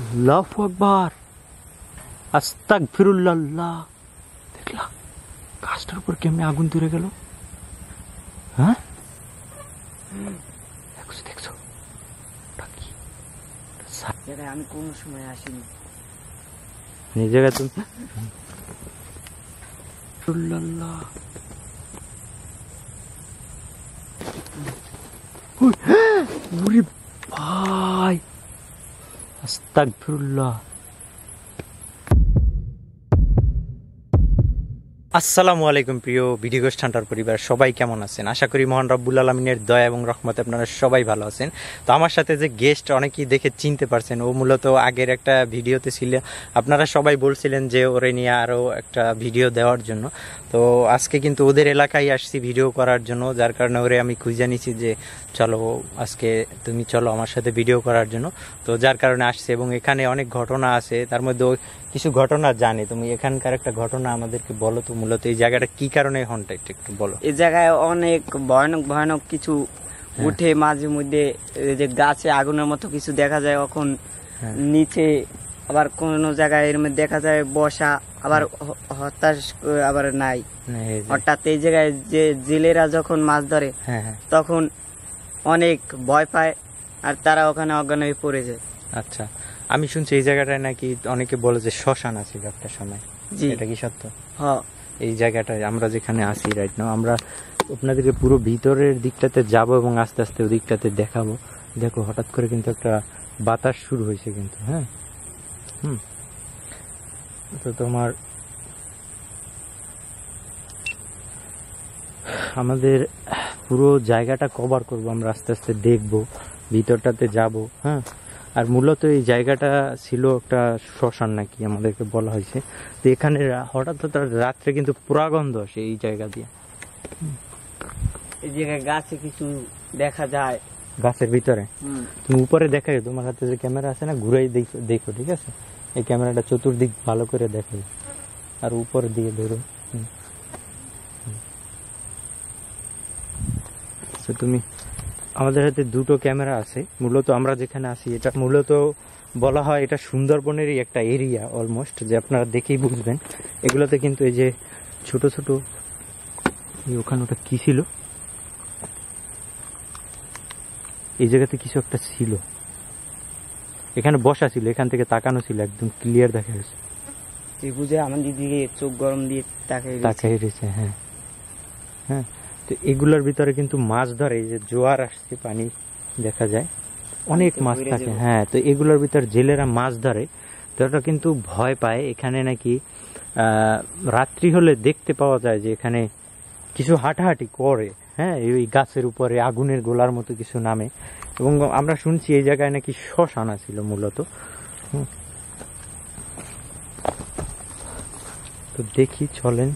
আল্লাহু আকবার, আস্তাগফিরুল্লাহ। দেখলা গাছটার উপর কেমনে আগুন ধরে গেল? হ্যাঁ, দেখছো দেখছো? আমি কোন সময় আসিনি এই জায়গায় তুমি। ওরে ভাই, আস্তাগফিরুল্লাহ। আসসালামু আলাইকুম প্রিয় ভিডিও গোস্ট হান্টার পরিবার, সবাই কেমন আছেন? আশা করি মহান রব্বুল আলামিনের দয়া এবং রহমতে আপনারা সবাই ভালো আছেন। তো আমার সাথে যে গেস্ট অনেকেই দেখে চিনতে পারছেন, ও মূলত আগের একটা ভিডিওতে ছিল। আপনারা সবাই বলছিলেন যে ওরে নিয়ে আরও একটা ভিডিও দেওয়ার জন্য। তো আজকে কিন্তু ওদের এলাকায় আসছি ভিডিও করার জন্য, যার কারণে ওরে আমি খুঁজে নিছি যে চলো আজকে তুমি চলো আমার সাথে ভিডিও করার জন্য। তো যার কারণে আসছে, এবং এখানে অনেক ঘটনা আছে, তার মধ্যে কিছু ঘটনা জানি। তুমি এখানকার একটা ঘটনা আমাদেরকে বলো তো, মূলত এই জায়গাটা কি কারণে হন্টেড একটু বলো। এই জায়গায় অনেক ভয়ানক ভয়ানক কিছু উঠে, মাঝে মধ্যে যে গাছে আগুনের মতো কিছু দেখা যায়, এখন নিচে আবার কোন জায়গায় এর মধ্যে দেখা যায় বসা, আবার হতাশ আবার নাই। হঠাৎ এই জায়গায় যে জেলেরা যখন মাছ ধরে তখন অনেক ভয় পায়, আর তারা ওখানে অজ্ঞান হয়ে পড়ে যায়। আচ্ছা, আমি শুনছি এই জায়গাটায় নাকি অনেকে বলে যে শ্মশান আছে একটা সময়, এটা কি সত্য? হ্যাঁ, এই জায়গাটায় আমরা যেখানে আছি রাইট নাও, আমরা আপনাদেরকে পুরো ভিতরের দিকটাতে যাব এবং আস্তে আস্তে ওই দিকটাতে দেখাবো। দেখো হঠাৎ করে কিন্তু একটা বাতাস শুরু হয়েছে কিন্তু। হ্যাঁ, তো তোমার আমাদের পুরো জায়গাটা কভার করবো আমরা, আস্তে আস্তে দেখবো, ভিতরটাতে যাব। হ্যাঁ, আর মূলত এই জায়গাটা ছিল একটা শ্মশান নাকি আমাদেরকে বলা হয়েছে। তো এখানে হঠাৎ রাত্রে কিন্তু পুরাগন্ধ আসে এই জায়গা দিয়ে। এই জায়গায় গাছে কিছু দেখা যায়, গাছের ভিতরে। তুমি উপরে দেখাই, তোমার হাতে যে ক্যামেরা আছে না, ঘুরাই দেখো, ঠিক আছে? এই ক্যামেরাটা চতুর্দিক ভালো করে দেখাই, আর উপর দিয়ে ধরো। তুমি, আমাদের হাতে দুটো ক্যামেরা আছে। মূলত আমরা যেখানে আছি এটা মূলত বলা হয় এটা সুন্দরবনেরই একটা এরিয়া অলমোস্ট, যে আপনারা দেখেই বুঝবেন। এগুলোতে কিন্তু এই যে ছোট ছোট, ওখানে ওটা কি ছিল, এই জায়গাতে কিছু একটা ছিল, এখানে বসা ছিল, এখান থেকে তাকানো ছিল, একদম ক্লিয়ার দেখা গেছে। বুঝে আমাদের দিকে চোখ গরম দিয়ে তাকাই রয়েছে। হ্যাঁ হ্যাঁ, তো এগুলোর ভিতরে কিন্তু মাছ ধরে, এই যে জোয়ার আসছে, পানি দেখা যায়, অনেক মাছ থাকে। হ্যাঁ, তো এগুলোর ভিতরে জেলেরা মাছ ধরে, তো ওটা কিন্তু ভয় পায়। এখানে নাকি রাত্রি হলে দেখতে পাওয়া যায় যে এখানে কিছু হাঁটাহাঁটি করে। হ্যাঁ, ওই গাছের উপরে আগুনের গোলার মতো কিছু নামে, এবং আমরা শুনছি এই জায়গায় নাকি শ্মশান ছিল মূলত। তো দেখি, চলেন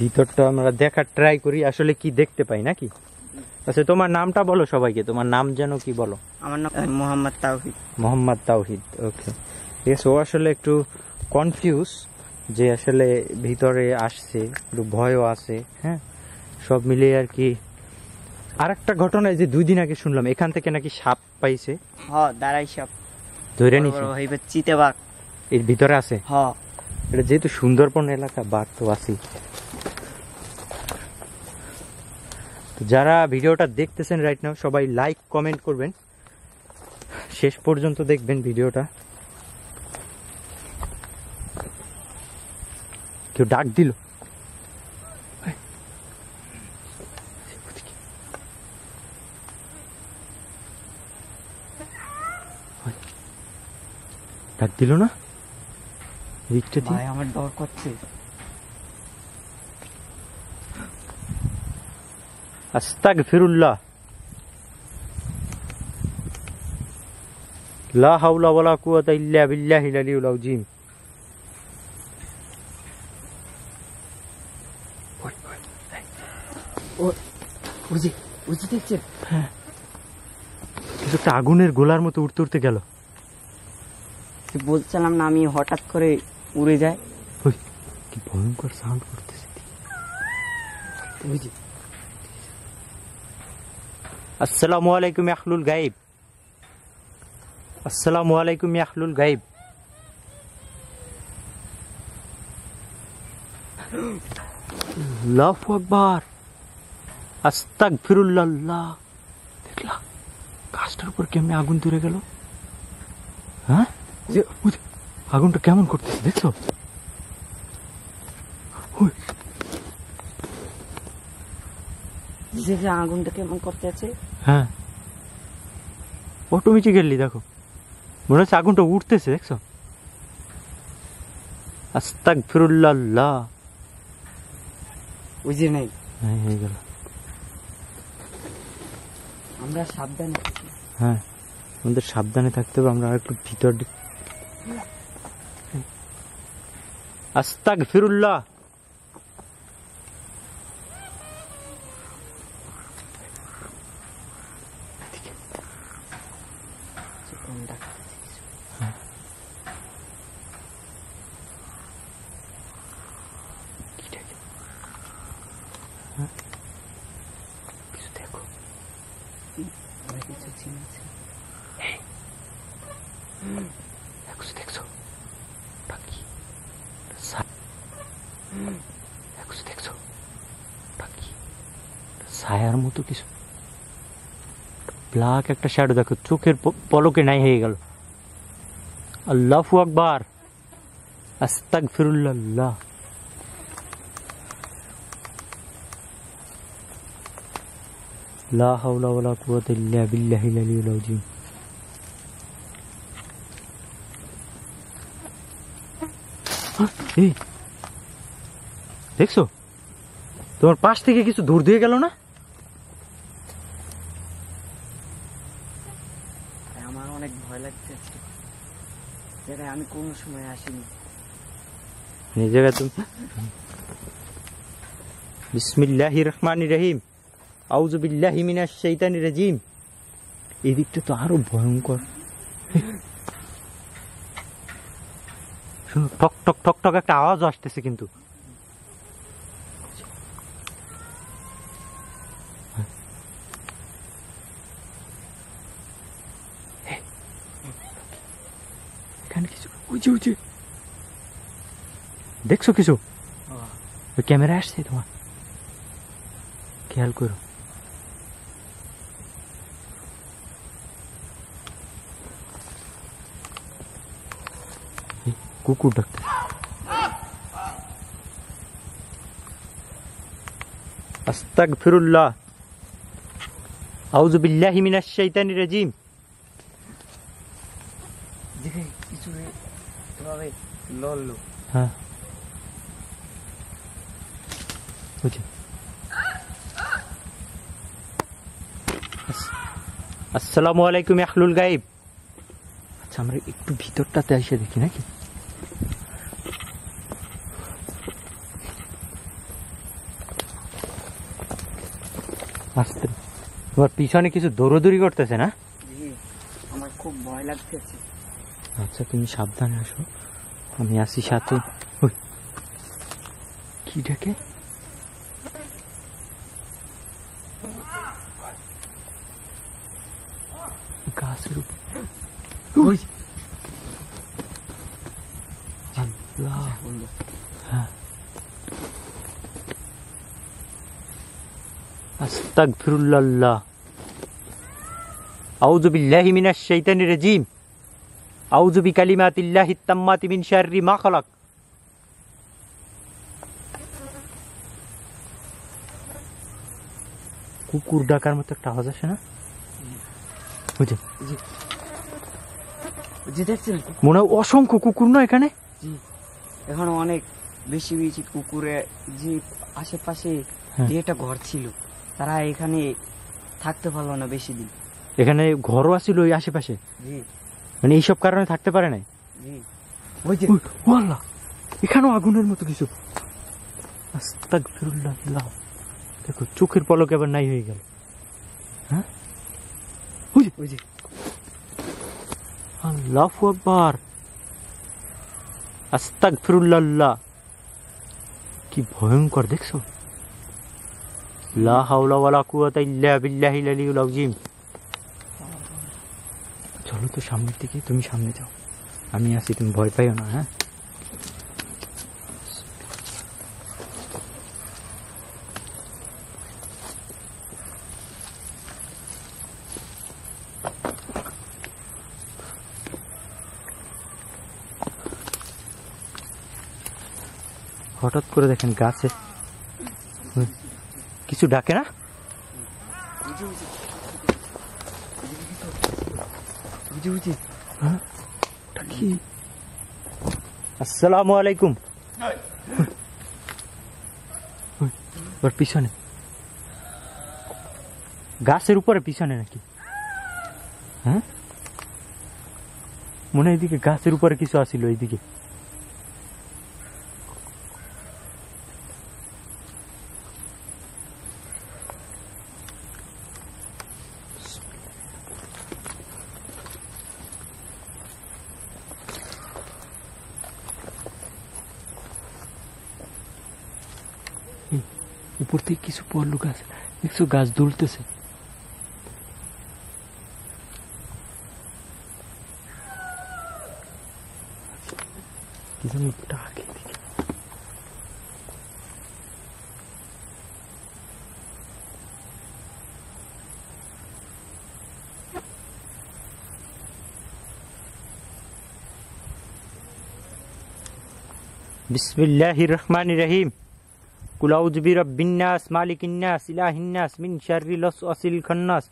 ভিতরটা আমরা দেখার ট্রাই করি, আসলে কি দেখতে পাই নাকি। আচ্ছা, তোমার নামটা বলো সবাইকে, তোমার নাম যেন কি বলো? আমার নাম মোহাম্মদ তাওহিদ। মোহাম্মদ তাওহিদ, ওকে, ঠিক আছে। ও আসলে একটু কনফিউজ যে আসলে ভিতরে আসছে, একটু ভয়ও আছে। হ্যাঁ, সব মিলিয়ে আর কি। আর একটা ঘটনায় যে 2 দিন আগে শুনলাম এখান থেকে নাকি সাপ পাইছে। হ্যাঁ, দাঁড়াই সাপ ধরে নিছে, চিতাবাঘ এর ভিতরে আছে। হ্যাঁ, এটা যেহেতু সুন্দরবন এলাকা, বাঘ তো আছেই। যারা ভিডিওটা দেখতেছেন রাইট নাও, সবাই লাইক কমেন্ট করবেন, শেষ পর্যন্ত দেখবেন ভিডিওটা। কেউ ডাক দিল, ডাক দিল না, আমার ডর করছে। আস্তাগফিরুল্লাহ, লা হাওলা ওয়ালা কুওয়াতা ইল্লা বিল্লাহিল আলিয়্যিল আযীম। দেখছেন? হ্যাঁ, কিছু একটা আগুনের গোলার মতো উঠতে উঠতে গেল। বলছিলাম না আমি, হঠাৎ করে উড়ে যায়। কি ভয়ঙ্কর সাউন্ড করতেছে। আসসালামু আলাইকুম ইয়া আহলুল গায়ব, আসসালামু আলাইকুম ইয়া আহলুল গায়ব। আল্লাহু আকবার, আস্তাগফিরুল্লাহ। দেখলা গাছটার উপর কেমনে আগুন ধরে গেল? হ্যাঁ, ওই যে আগুনটা কেমন করতেছে দেখছো? ওই যে আগুনটা কেমন করতে আছে। হ্যাঁ, অটোমেটিক্যালি দেখো, মনে হচ্ছে আগুনটা উঠতেছে দেখছো? আস্তাগফিরুল্লাহ। ওই যে নাই, হ্যাঁ হয়ে গেল। আমরা সাবধানে আছি। হ্যাঁ, আমাদের সাবধানে থাকতে হবে। আমরা একটু ভিতর আস্তাগফিরুল্লাহ। কিছু দেখো, কিছু চিনেছে। কিছু দেখছো? ওটা কি? কিছু দেখছো? ওটা কি? ছায়ার মতো কিছু, ব্ল্যাক একটা শ্যাডো দেখো, চোখের পলকে নাই হয়ে গেল। আল্লাহু আকবার, আস্তাগফিরুল্লাহ। লা হাওলা ওয়ালা কুওয়াতা ইল্লা বিল্লাহিল আলিয়্যিল আযীম। এই দেখছো, তোমার পাশ থেকে কিছু দূর দিয়ে গেল না? আমার অনেক ভয় লাগছে, জায়গায় আমি কোনো সময় আসিনি। এই জায়গায় তুমি বিসমিল্লাহির রহমানির রহিম, আউযু বিল্লাহি মিনাশ শাইতানির রাজিম। এই দিকটা তো আরো ভয়ঙ্কর। শুনো, ঠক ঠক ঠক ঠক একটা আওয়াজ আসতেছে কিন্তু। এখানে কিছু, ওই যে দেখছো কিছু? ওই ক্যামেরা আসছে তোমার, খেয়াল করো। কুকুর ডাকতে। আস্তাগফিরুল্লাহ, আউযু বিল্লাহি মিনাশ শাইতানির রাজিম। দেখে কিছু এভাবে লড়লো। হ্যাঁ, বুঝি। আসসালামু আলাইকুম ইয়া আহলুল গায়ব। আচ্ছা, আমরা একটু ভিতরটাতে এসে দেখি নাকি? আস্তে, তোমার পিছনে কিছু দৌড়দৌড়ি করতেছে না? আমার খুব ভয় লাগতেছে। আচ্ছা, তুমি সাবধানে আসো, আমি আসি সাথে। ওই কি ডাকে? গাছের উপর। ওই আল্লাহ, হ্যাঁ। আস্তাগফিরুল্লাহ, আউযু বিল্লাহি মিনাশ শাইতানির রাজিম, আউযু বিকালিমাতিল্লাহিত তাম্মাতি মিন শাররি মা খালাক। কুকুর ডাকার মতো একটা আওয়াজ আসে না? বুঝে জি দেখছেন, মনে হয় অসংখ্য কুকুর না এখানে? জি এখন অনেক বেশি বেশি কুকুরে যে আশেপাশে হ্যাঁ। যে একটা ঘর ছিল, তারা এখানে থাকতে পারলো না বেশি দিন। এখানে ঘরও আছিল ওই আশেপাশে, জি মানে এইসব কারণে থাকতে পারে নাই। জি ওই যে ও আল্লাহ, এখানেও আগুনের মতো কিছু। আস্তাগফিরুল্লাহ, দেখো চোখের পলক এবার নাই হয়ে গেল। হ্যাঁ, ওই যে আল্লাহু আকবার, আস্তাগফিরুল্লাহ। কি ভয়ঙ্কর দেখছো? লা হাওলা ওয়ালা কুওয়াতা ইল্লা বিল্লাহিল আলিয়্যিল আযীম। চলো তো সামনের দিকে, তুমি সামনে যাও, আমি আছি, তুমি ভয় পাইও না। হ্যাঁ, হঠাৎ করে দেখেন গাছে কিছু ডাকে না। হ্যাঁ, আসসালামু আলাইকুম। ওর পিছনে, গাছের উপরে পিছনে নাকি? হ্যাঁ, মনে হয় এদিকে গাছের উপরে কিছু আসিল এইদিকে। উপর থেকে কিছু পড়লো, গাছ দেখছো, গাছ দুলতেছে। কি জানি ডাকে এদিকে। বিসমিল্লাহির রহমানির রহিম। কুল আউযু বিরাব্বিন নাস মালিকিন নাস ইলাহিন নাস মিন শাররিল ওয়াসওয়াসিল খান্নাস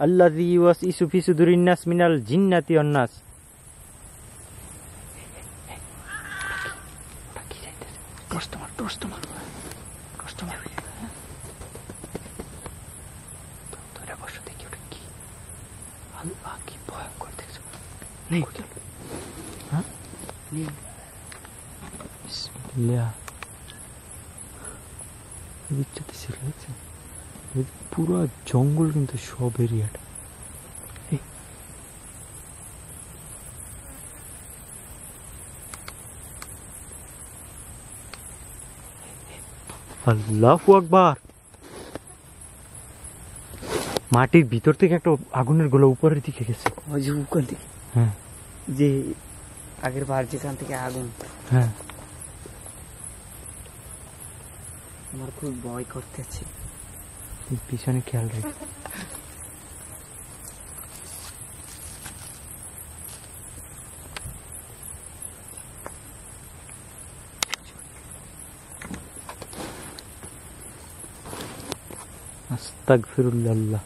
আল্লাযী ইউওয়াসওয়িসু ফি সুদুরিন নাস মিনাল জিন্নাতি ওয়ান নাস। ধরে বসো, দেখি ওটা কি। আল্লাহ, কি ভয়ঙ্কর দেখছো। নেই, হ্যাঁ, বিসমিল্লাহ। পুরো জঙ্গল কিন্তু, সব এরিয়াটা। আল্লাহু আকবার। মাটির ভিতর থেকে একটা আগুনের গোলা উপরের দিকে গেছে। ওই যে উপর দিকে, হ্যাঁ, যে আগের বার যেখান থেকে আগুন। হ্যাঁ, আমার খুব ভয় করতেছে। পিছনে খেয়াল রাখি। আস্তাগফিরুল্লাহ।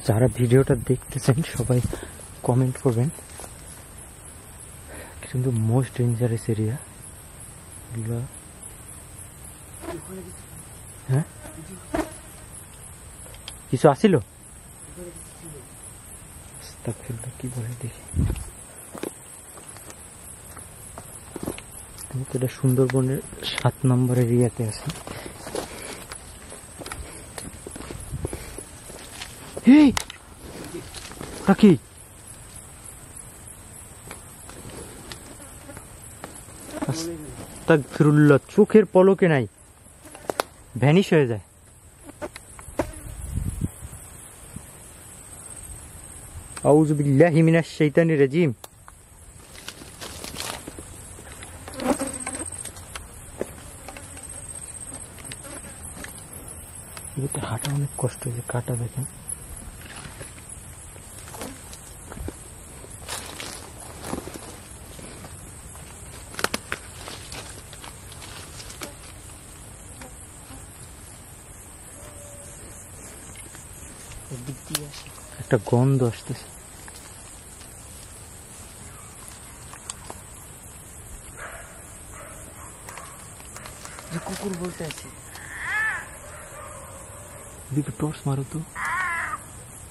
যারা ভিডিওটা দেখতেছেন সবাই কমেন্ট করবেন, কিন্তু মোস্ট ডেঞ্জারাস এরিয়া। হ্যাঁ, কিছু আসিল, কি বলে দেখি। এটা সুন্দরবনের 7 নম্বর এরিয়াতে আছে। এই কি আস্তাগফিরুল্লাহ, চোখের পলকে নাই, ভ্যানিশ হয়ে যায়। আউযু বিল্লাহি মিনাশ শাইতানির রাজিম। এতে হাঁটা অনেক কষ্ট হয়েছে, কাটা দেখেন। একটা গন্ধ আসতেছে। কুকুর বলতে আছে, দিকে টর্চ মারো তো।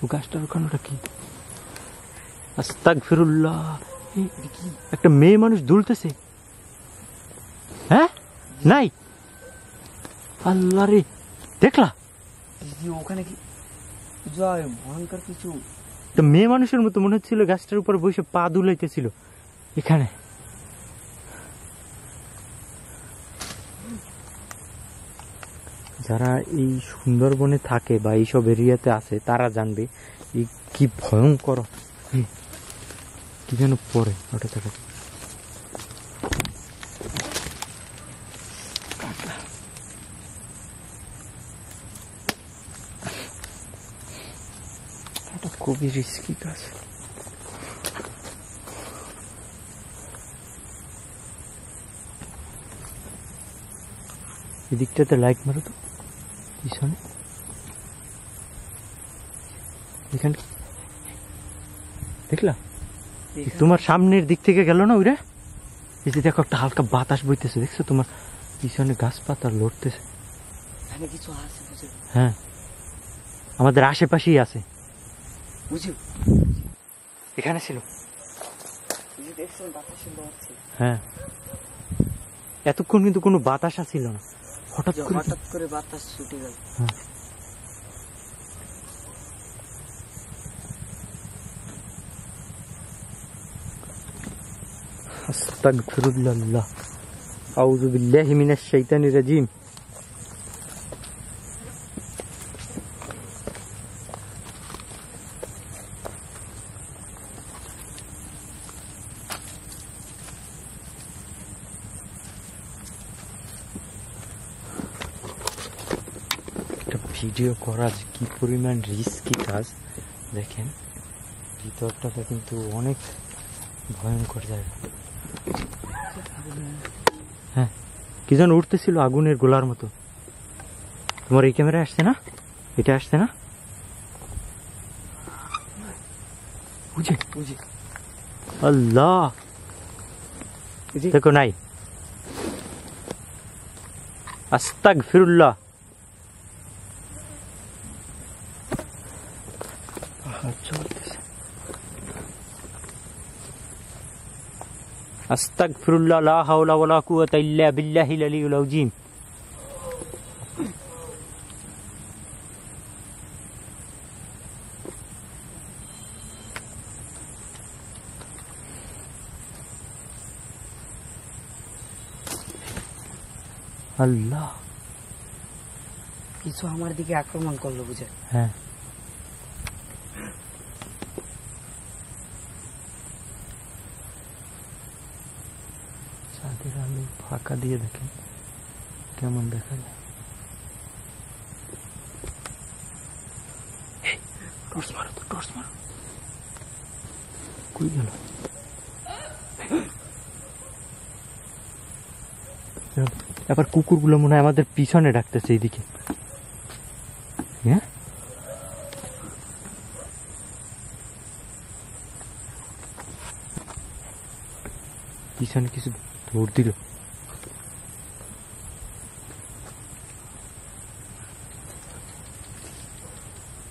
ও গাছটার ওখানটা কি? আস্তাগফিরুল্লাহ। একটা মেয়ে মানুষ দুলতেছে। হ্যাঁ, নাই আল্লাহ রে, দেখলা জি, ওখানে কি জয় ভয়ঙ্কর কিছু। তো মেয়ে মানুষের মতো মনে হচ্ছিল, গাছটার উপর বসে পা দুলাইতেছিল এখানে। যারা এই সুন্দরবনে থাকে বা এইসব এরিয়াতে আছে তারা জানবে এই কি ভয়ঙ্কর। কি যেন পরে ওটা থেকে খুবই রিস্কি কাজ। এদিকটাতে লাইট মারো তো, পিছনে এখানে দেখলা, তোমার সামনের দিক থেকে গেল না ওইরা। এই যে দেখো একটা হালকা বাতাস বইতেছে, দেখছো তোমার পিছনে গাছপাতা লড়তেছে। কিছু আছে বুঝে? হ্যাঁ, আমাদের আশেপাশেই আছে বুঝে, এখানে ছিল। দেখছেন বাতাস হচ্ছে। হ্যাঁ, এতক্ষণ কিন্তু কোনো বাতাস ছিল না, হঠাৎ করে বাতাস ছুটে গেল। হ্যাঁ, আস্তাগফিরুল্লাহ, আউযু বিল্লাহি মিনাশ শাইতানির রাজিম। ভিডিও করা কি পরিমাণ রিস্কি কাজ দেখেন। ভিতরটাতে কিন্তু অনেক ভয়ঙ্কর জায়গা। হ্যাঁ, কি যেন উঠতেছিল আগুনের গোলার মতো। তোমার এই ক্যামেরা আসছে না, এটা আসছে না? বুঝে বুঝে আল্লাহ, দেখো নাই। আস্তাগফিরুল্লাহ, আস্তাগফিরুল্লাহ, লা হাওলা ওয়ালা কুওয়াতা ইল্লা বিল্লাহিল আলিয়্যিল আযীম। আল্লাহ, কিছু আমার দিকে আক্রমণ করলো বুঝে। হ্যাঁ, চাঁদের আলো ফাঁকা দিয়ে দেখেন কেমন দেখা যায়। টর্চ মারো তো, টর্চ মারো। কই গেল? এবার কুকুরগুলো মনে হয় আমাদের পিছনে ডাকতেছে এইদিকে। হ্যাঁ, পিছনে কিছু দৌড় দিল।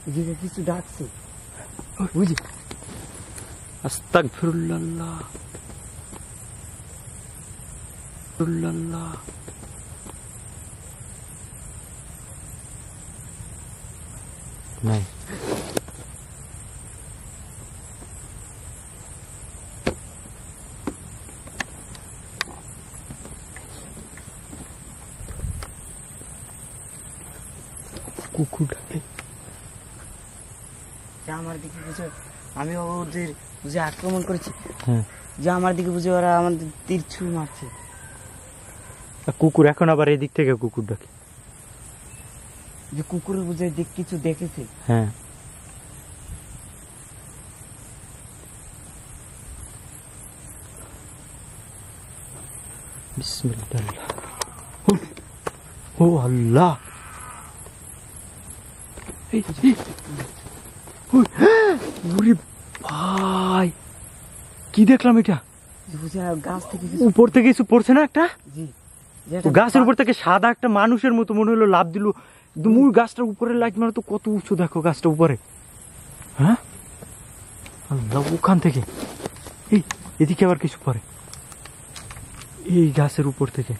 এদিকে কিছু ডাকছে বুঝি। আস্তাগফিরুল্লাহ, নাই। কুকুর ডাকে আমার দিকে বুঝে। আমি ওদের বুঝে আক্রমণ করেছি। হ্যাঁ, যে আমার দিকে বুঝে ওরা আমাদের তীর ছুঁড়ে মারছে। কুকুর এখন আবার এদিক থেকে কুকুর ডাকে। যে কুকুরের বুঝে দিক কিছু দেখেছে। হ্যাঁ, বিসমিল্লাহ। ও আল্লাহ, ওরে ভাই, কি দেখলাম এটা? গাছ থেকে উপর থেকে কিছু পড়ছে না একটা? জি, গাছের উপর থেকে সাদা একটা মানুষের মতো মনে হলো লাভ দিল। মূল গাছটার উপরে লাইট মারা তো কত উঁচু, দেখো গাছটা উপরে। হ্যাঁ, আল্লাহ, ওখান থেকে এই এদিকে আবার কিছু পড়ে এই গাছের উপর থেকে,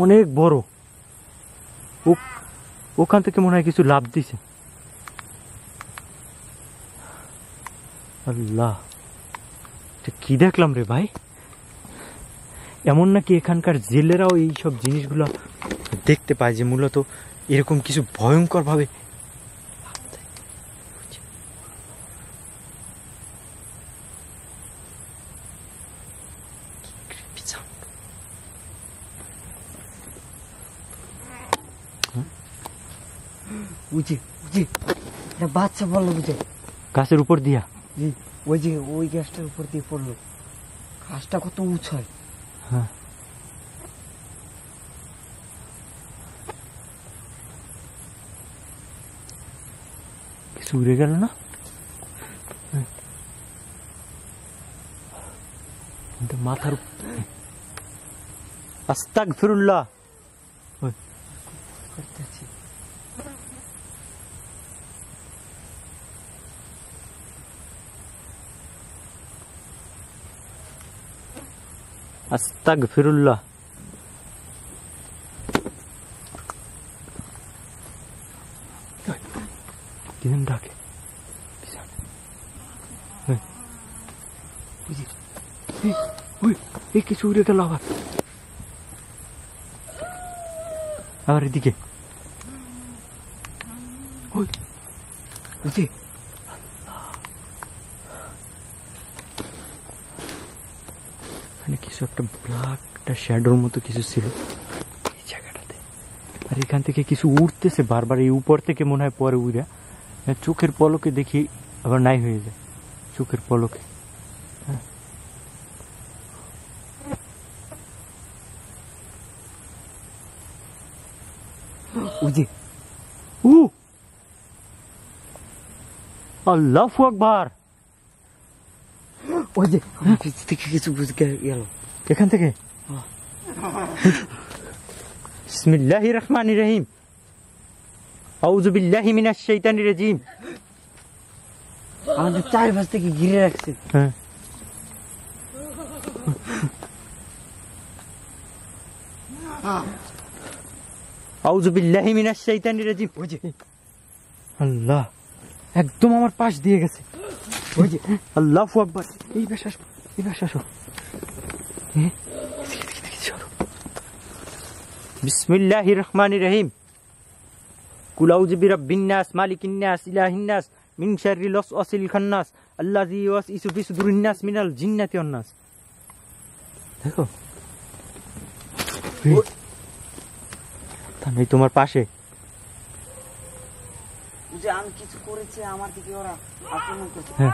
অনেক বড়। ওখান থেকে মনে হয় কিছু লাভ দিছে। আল্লাহ, কি দেখলাম রে ভাই? এমন নাকি এখানকার জেলেরাও এই সব জিনিসগুলো দেখতে পায় যে মূলত এরকম কিছু ভয়ঙ্কর ভাবে বুঝি বুঝি একটা বাচ্চা বললো বুঝে গাছের উপর দিয়া। জি, ওই যে ওই গাছটার উপর দিয়ে পড়লো। গাছটা কত উঁচু হয়। হ্যাঁ, কিছু উড়ে গেল না? মাথার আস্তাগফিরুল্লাহ করতেছি। আস্তাগফিরুল্লাহ। কিরম ডাকে? এই কিছু উড়ে গেল আবার এদিকে। বুঝি এখানে কিছু একটা ব্ল্যাক, একটা শ্যাডোর মতো কিছু ছিল এই জায়গাটাতে। আর এখান থেকে কিছু উঠতেছে বারবার, এই উপর থেকে মনে হয় পরে উড়া চোখের পলকে দেখি আবার নাই হয়ে যায়। চোখের পলকে বুঝি আল্লাহু আকবার। ওই যে পিছ থেকে কিছু বুঝে গেল এখান থেকে। বিসমিল্লাহির রহমানির রহিম। আউযু বিল্লাহি মিনাশ শাইতানির রাজিম। আমাদের চারপাশ থেকে ঘিরে রাখছে। হ্যাঁ, আউযু বিল্লাহি মিনাশ শাইতানির রাজিম। ওই যে আল্লাহ, একদম আমার পাশ দিয়ে গেছে। ওই যে আল্লাহু আকবার। এই পাশে আসো, এই পাশে আসো। বিসমিল্লাহির রহমানির রহিম। কুল আউযু বিরাব্বিন নাস, মালিকিন নাস, ইলাহিন নাস, মিন শাররিল ওয়াসওয়াসিল খান্নাস, আল্লাযী ইউওয়াসউসু ফি সুদুরিন নাস মিনাল জিন্নাতি ওয়ান নাস। দেখো, তাই তোমার পাশে। যে আমি কিছু করেছি, আমার দিকে ওরা আক্রমণ করছে। হ্যাঁ,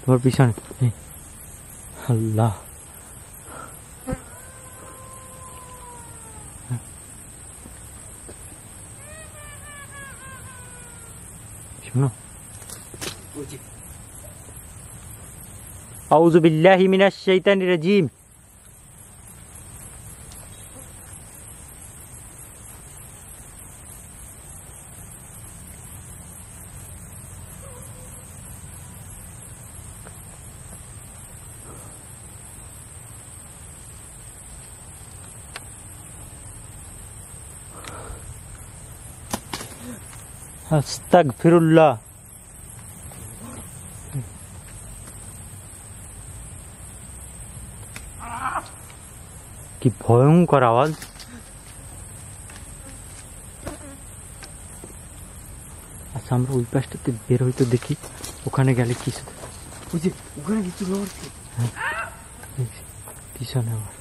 তোমার পিছনে। আল্লাহ, শোনো। আউযু বিল্লাহি মিনাশ শাইতানির রাজিম। আস্তাগফিরুল্লাহ। কি ভয়ঙ্কর আওয়াজ। আচ্ছা, আমরা ওই পাশটাতে বের হইতে দেখি, ওখানে গেলে কিছু। বুঝি ওখানে কিছু লড়ছে। পিছনে আবার।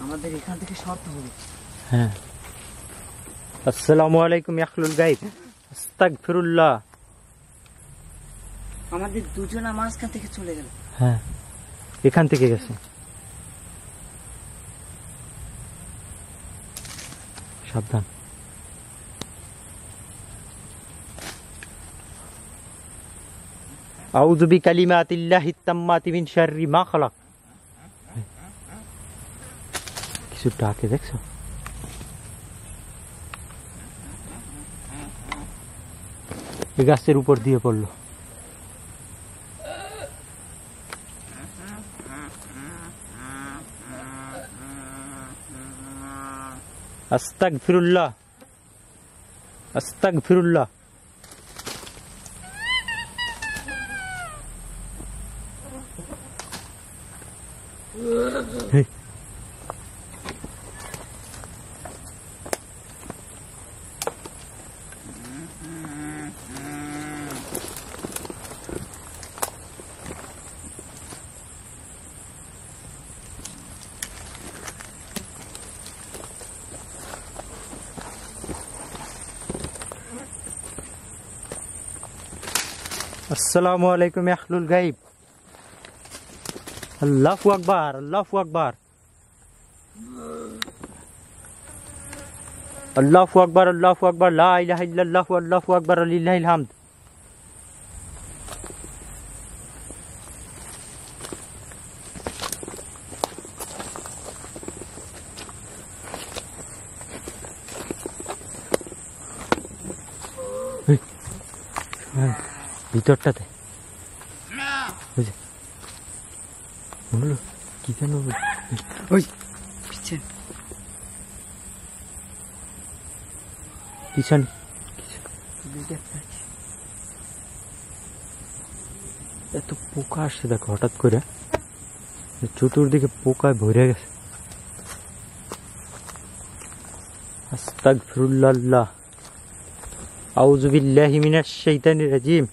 আমাদের এখান থেকে সরতে হবে। হ্যাঁ। আসসালামু আলাইকুম ইয়াখলুল গাইব। আস্তাগফিরুল্লাহ। আমাদের দুজনা মাঝখান থেকে চলে গেল। হ্যাঁ, এখান থেকে গেছে। সাবধান। আউযু বিকালিমাতিল্লাহিত তাম্মাতি মিন শাররি মা খালাক। কিছু ডাকে, দেখছো? এই গাছের উপর দিয়ে পড়লো। আস্তাগফিরুল্লাহ, আস্তাগফিরুল্লাহ। এই, আসসালামু আলাইকুম আহলুল গাইব। আল্লাহু আকবার, আল্লাহু আকবার, আল্লাহু আকবার, আল্লাহু আকবার, লা ইলাহা ইল্লাল্লাহু, আল্লাহু আকবার, লিল্লাহিল হামদ। ভিতরটাতে ওই যে বললো কি যেন ওই পিছন পিছনে এত পোকা আসছে দেখো হঠাৎ করে, চতুর্দিকে পোকায় ভরে গেছে। আস্তাগফিরুল্লাহ, আউযু বিল্লাহি মিনাশ শাইতানির রাজিম,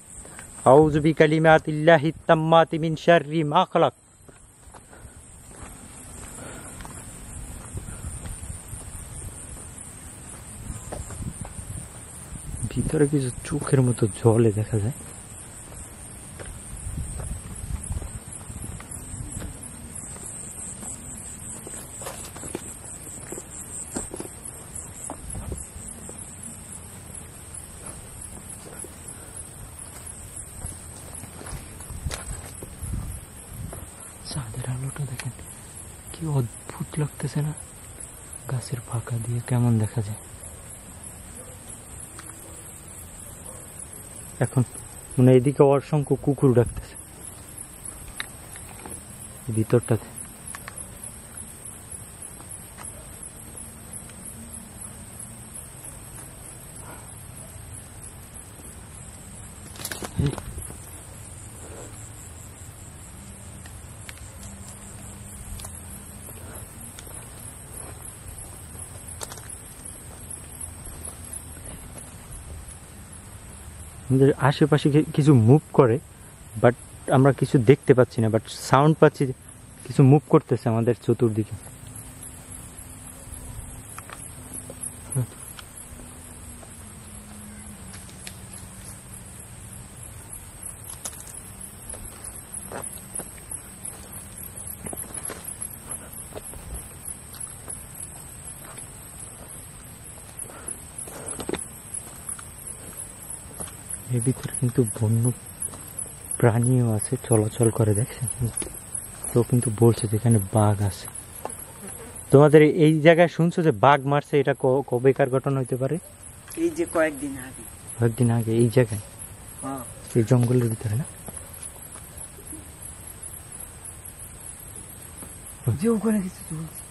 আউযু বিকালিমাতিল্লাহিত তাম্মাতি মিন শাররি মা খালাক। ভিতরে কিছু চোখের মতো জলে দেখা যায়। চাঁদের আলোটা দেখেন কি অদ্ভুত লাগতেছে না, গাছের ফাঁকা দিয়ে কেমন দেখা যায়। এখন মানে এদিকে অসংখ্য কুকুর ডাকতেছে ভিতরটাতে। আমাদের আশেপাশে কিছু মুভ করে, বাট আমরা কিছু দেখতে পাচ্ছি না, বাট সাউন্ড পাচ্ছি কিছু মুভ করতেছে আমাদের চতুর্দিকে। এর ভিতরে কিন্তু বন্য প্রাণীও আছে, চলাচল করে, দেখছেন তো কিন্তু বলছে যে এখানে বাঘ আছে। তোমাদের এই জায়গায় শুনছো যে বাঘ মারছে, এটা কবেকার ঘটনা হইতে পারে? এই যে কয়েকদিন আগে। কয়েকদিন আগে এই জায়গায়, এই জঙ্গলের ভিতরে না? যে ওখানে কিছু চলছে।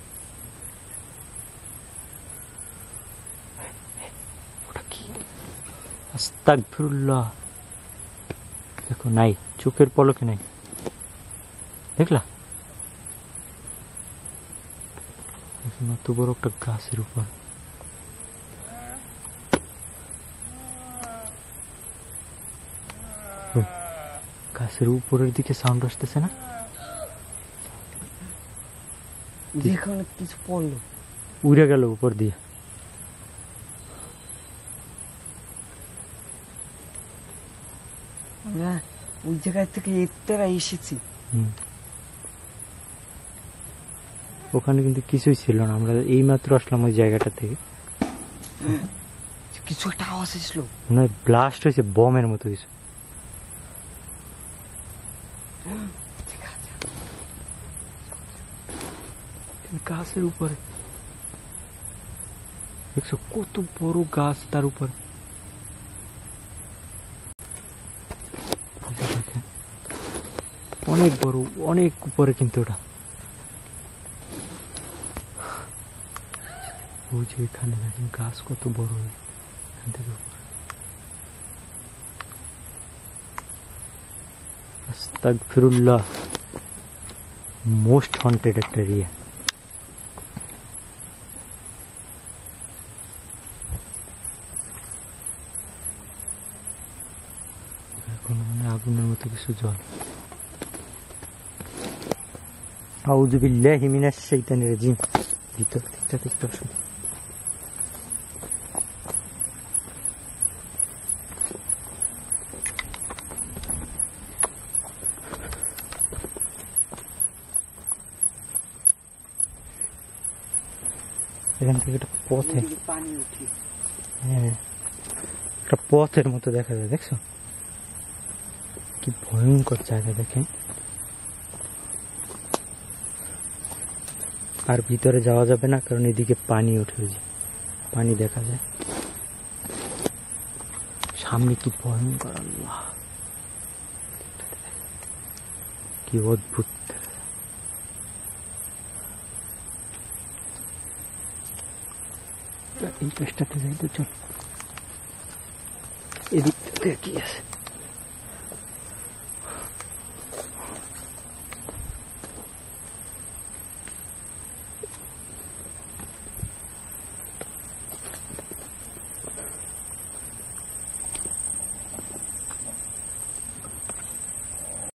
ওটা কি? আস্তাগফিরুল্লাহ। দেখো নাই, চোখের পলকে নাই, দেখলা? এত বড় একটা গাছের উপর। গাছের উপরের দিকে সাউন্ড আসতেছে না? যেখানে কিছু পড়লো, উড়ে গেল উপর দিয়ে। আমরা ওই জায়গা থেকে এতটা এসেছি। ওখানে কিন্তু কিছুই ছিল না, আমরা এই মাত্র আসলাম ওই জায়গাটা থেকে। কিছু একটা আওয়াজ এসলো, মনে হয় ব্লাস্ট হয়েছে, বমের মতো কিছু। গাছের উপরে দেখছো কত বড় গাছ, তার উপর অনেক বড়, অনেক উপরে কিন্তু ওটা। ওই যে এখানে দেখেন গাছ কত বড়, এখান থেকে আস্তাগফিরুল্লাহ, মোস্ট হন্টেড একটা এরিয়া। এখন মানে আগুনের মতো কিছু জল। আউযু বিল্লাহি মিনাশ শাইতানির রাজিম। ভিতর থেকে দেখতে আসুন। এখান থেকে একটা পথে, পানি উঠে হ্যাঁ একটা পথের মতো দেখা যায়, দেখছো কি ভয়ঙ্কর জায়গা দেখেন। আর ভিতরে যাওয়া যাবে না, কারণ এদিকে পানি উঠে যায়, পানি দেখা যায় সামনে, কি ভয়ঙ্কর, আল্লাহ কি অদ্ভুত। এই পেশটাতে যাই তো, চল এদিক থেকে কি আছে।